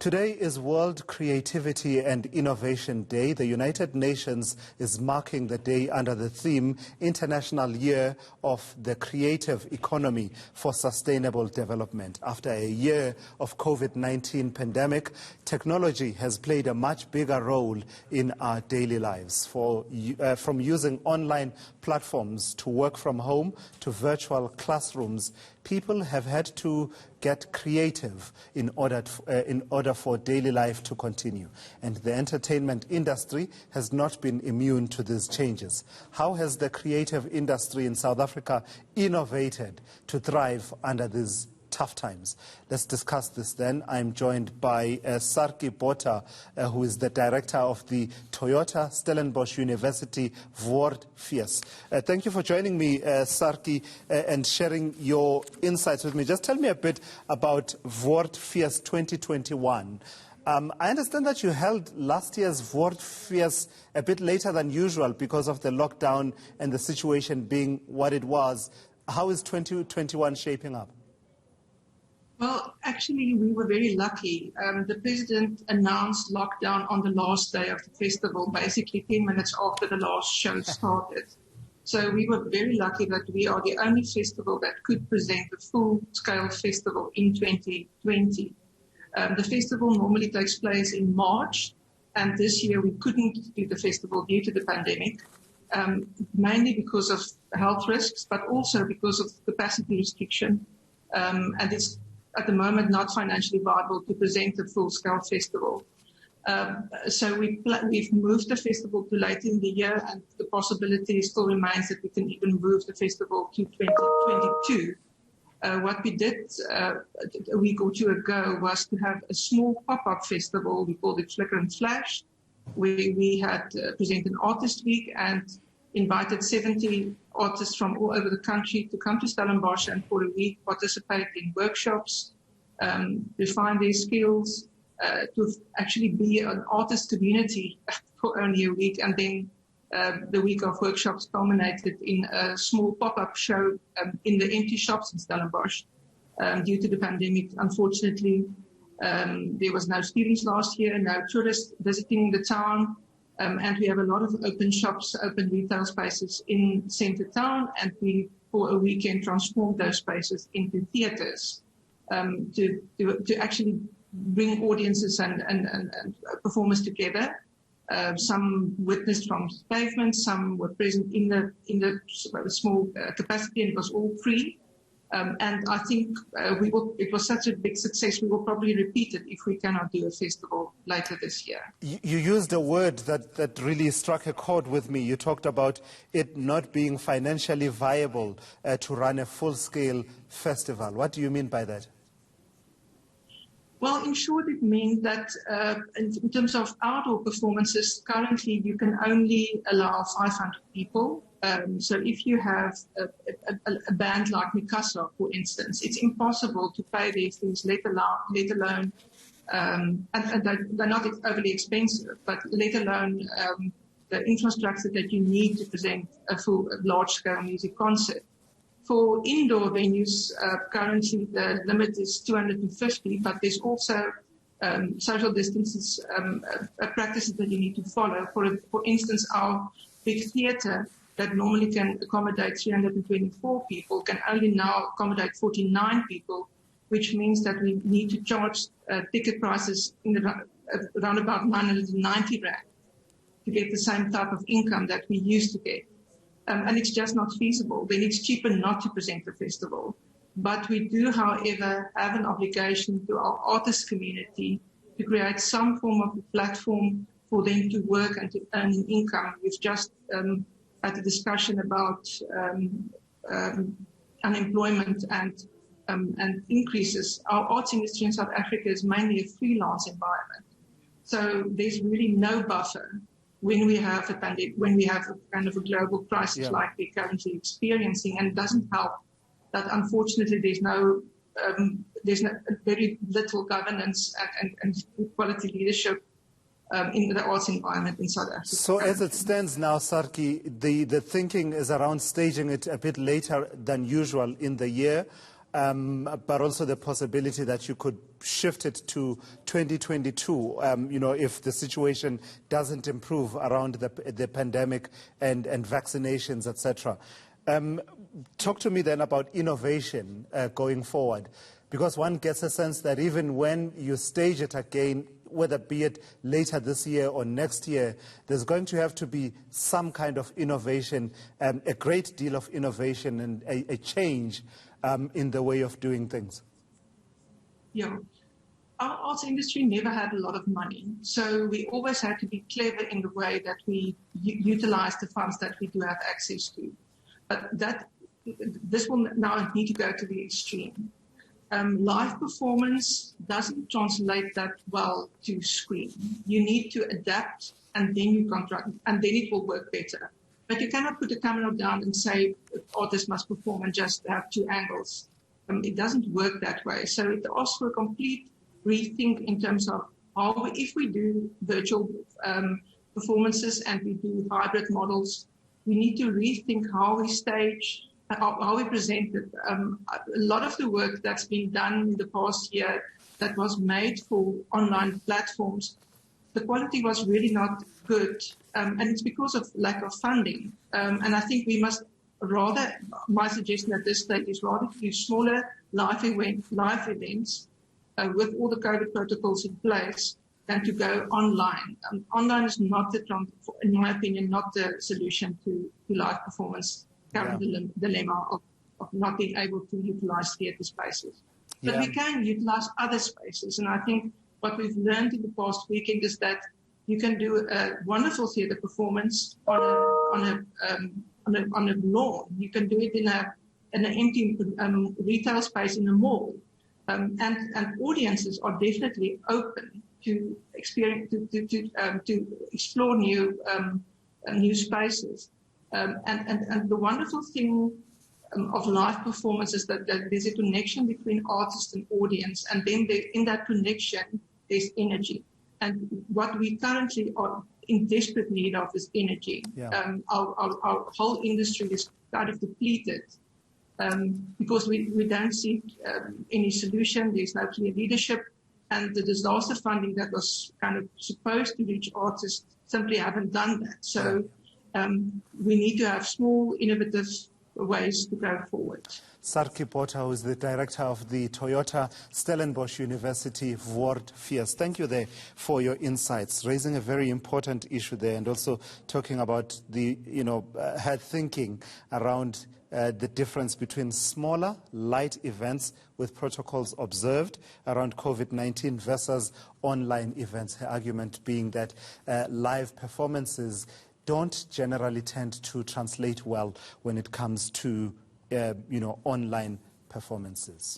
Today is World Creativity and Innovation Day. The United Nations is marking the day under the theme International Year of the Creative Economy for Sustainable Development. After a year of COVID-19 pandemic, technology has played a much bigger role in our daily lives. From using online platforms to work from home to virtual classrooms, people have had to get creative in order for daily life to continue. And the entertainment industry has not been immune to these changes. How has the creative industry in South Africa innovated to thrive under these tough times? Let's discuss this then. I'm joined by Saartjie Botha, who is the director of the Toyota Stellenbosch University Woordfees. Thank you for joining me, Saartjie, and sharing your insights with me. Just tell me a bit about Woordfees 2021. I understand that you held last year's Woordfees a bit later than usual because of the lockdown and the situation being what it was. How is 2021 shaping up? Well, actually, we were very lucky. The president announced lockdown on the last day of the festival, basically 10 minutes after the last show started. So we were very lucky that we are the only festival that could present a full-scale festival in 2020. The festival normally takes place in March, and this year we couldn't do the festival due to the pandemic, mainly because of health risks, but also because of capacity restriction. And it's at the moment not financially viable to present a full-scale festival. So we've moved the festival to later in the year, and the possibility still remains that we can even move the festival to 2022. What we did a week or two ago was to have a small pop-up festival. We called it Flicker and Flash. We had presented an artist week and invited 70 artists from all over the country to come to Stellenbosch and for a week participate in workshops, refine their skills, to actually be an artist community for only a week. And then the week of workshops culminated in a small pop-up show in the empty shops in Stellenbosch. Due to the pandemic, unfortunately, there was no students last year, no tourists visiting the town. And we have a lot of open shops, open retail spaces in Centre Town, and we, for a weekend, transformed those spaces into theatres to actually bring audiences and performers together. Some witnessed from pavement, some were present in the small capacity, and it was all free. And I think it was such a big success, we will probably repeat it if we cannot do a festival later this year. You used a word that really struck a chord with me. You talked about it not being financially viable to run a full-scale festival. What do you mean by that? Well, in short, it means that in terms of outdoor performances, currently you can only allow 500 people. So if you have a band like Mikasa, for instance, it's impossible to pay their fees, let alone and they're not overly expensive, but let alone the infrastructure that you need to present a full large-scale music concert. For indoor venues, currently the limit is 250, but there's also social distances practices that you need to follow. For instance, our big theatre that normally can accommodate 324 people can only now accommodate 49 people, which means that we need to charge ticket prices in around about 990 rand to get the same type of income that we used to get. And it's just not feasible. Then it's cheaper not to present the festival. But we do, however, have an obligation to our artist community to create some form of a platform for them to work and to earn an income. We've just had a discussion about unemployment and increases. Our arts industry in South Africa is mainly a freelance environment. So there's really no buffer when we have a pandemic, when we have a kind of a global crisis like we're currently experiencing, and it doesn't help that unfortunately there's very little governance and quality leadership in the arts environment in South Africa. So as it stands now, Saartjie, the thinking is around staging it a bit later than usual in the year. but also the possibility that you could shift it to 2022, if the situation doesn't improve around the pandemic and vaccinations, etc. Talk to me then about innovation going forward, because one gets a sense that even when you stage it again, whether be it later this year or next year, there's going to have to be some kind of innovation, a great deal of innovation and a change in the way of doing things. Yeah. Our arts industry never had a lot of money, so we always had to be clever in the way that we utilize the funds that we do have access to. But this will now need to go to the extreme. Live performance doesn't translate that well to screen. You need to adapt, and then you contract, and then it will work better. But you cannot put the camera down and say artists must perform and just have two angles. It doesn't work that way. So it asks for a complete rethink in terms of if we do virtual performances and we do hybrid models, we need to rethink how we stage, how we present it. A lot of the work that's been done in the past year that was made for online platforms, the quality was really not good, and it's because of lack of funding. And I think we must rather, my suggestion at this stage is rather to do smaller live events with all the COVID protocols in place than to go online. Online is not in my opinion, not the solution to live performance. Current dilemma of not being able to utilize theatre spaces. But we can utilize other spaces. And I think what we've learned in the past weekend is that you can do a wonderful theatre performance on a lawn. You can do it in an empty retail space in a mall. And audiences are definitely open to experience, to explore new spaces. And the wonderful thing of live performance is that there's a connection between artist and audience, and then in that connection, there's energy. And what we currently are in desperate need of is energy. Our whole industry is kind of depleted because we don't see any solution. There's no clear leadership, and the disaster funding that was kind of supposed to reach artists simply haven't done that. So we need to have small, innovative ways to go forward. Saartjie Botha, who is the director of the Toyota Stellenbosch University Woordfees. Thank you there for your insights, raising a very important issue there, and also talking about the, her thinking around the difference between smaller, light events with protocols observed around COVID-19 versus online events. Her argument being that live performances don't generally tend to translate well when it comes to online performances.